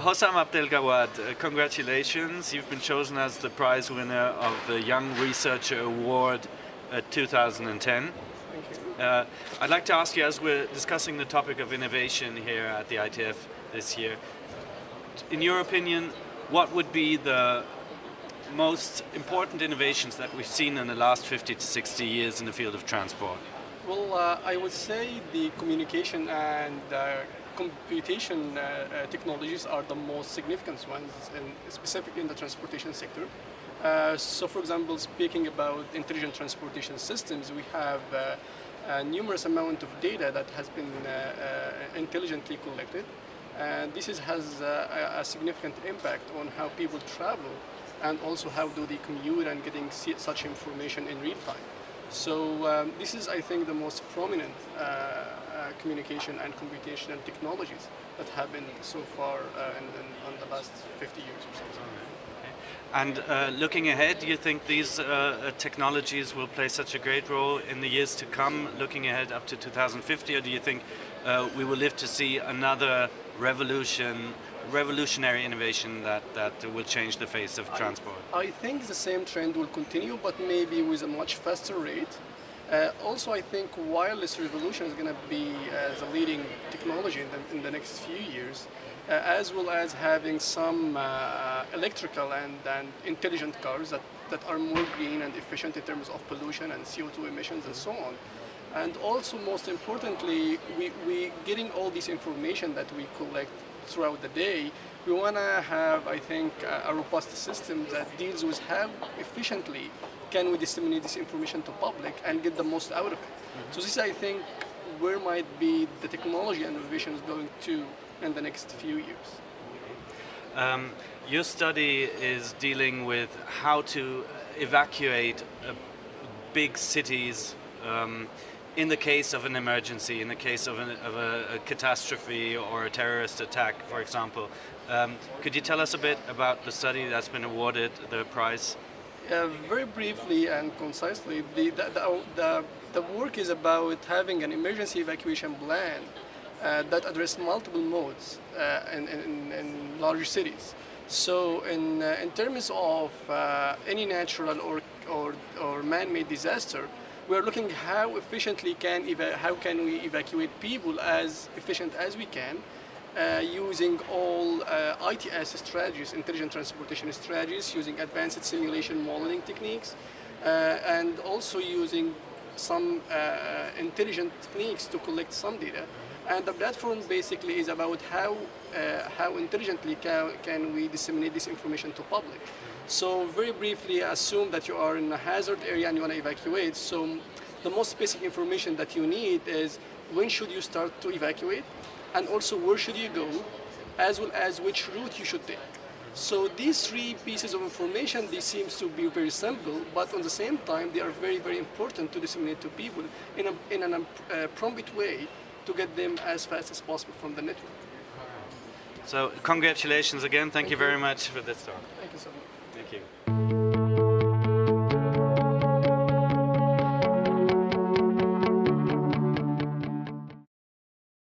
Hossam Abdelgawad, congratulations. You've been chosen as the prize winner of the Young Researcher Award 2010. Thank you. I'd like to ask you, as we're discussing the topic of innovation here at the ITF this year, in your opinion, what would be the most important innovations that we've seen in the last 50 to 60 years in the field of transport? Well, I would say the communication and computation technologies are the most significant ones, specifically in the transportation sector. So, for example, speaking about intelligent transportation systems, we have a numerous amount of data that has been intelligently collected. And this has a significant impact on how people travel and also how do they commute and getting such information in real time. So this is, I think, the most prominent communication and computational technologies that have been so far in the last 50 years or so. And looking ahead, do you think these technologies will play such a great role in the years to come, looking ahead up to 2050, or do you think we will live to see another revolutionary innovation that will change the face of transport? I think the same trend will continue, but maybe with a much faster rate. Also, I think wireless revolution is going to be the leading technology in the next few years, as well as having some electrical and intelligent cars that are more green and efficient in terms of pollution and CO2 emissions and so on. And also, most importantly, we getting all this information that we collect throughout the day. We want to have, I think, a robust system that deals with how efficiently can we disseminate this information to public and get the most out of it. Mm-hmm. So this, I think, where might be the technology and innovation is going to in the next few years. Your study is dealing with how to evacuate big cities in the case of an emergency, in the case of a catastrophe or a terrorist attack, for example. Could you tell us a bit about the study that's been awarded the prize? Very briefly and concisely, the work is about having an emergency evacuation plan that address multiple modes in large cities. So in terms of any natural or man-made disaster, we are looking how efficiently how can we evacuate people as efficient as we can, using all ITS strategies, intelligent transportation strategies, using advanced simulation modeling techniques, and also using some intelligent techniques to collect some data. And the platform basically is about how intelligently can we disseminate this information to public. So very briefly, assume that you are in a hazard area and you want to evacuate. So the most basic information that you need is when should you start to evacuate, and also where should you go, as well as which route you should take. So these three pieces of information, they seem to be very simple, but at the same time, they are very, very important to disseminate to people in a prompt way to get them as fast as possible from the network. So congratulations again. Thank you very much for this talk. Thank you so much. Thank you.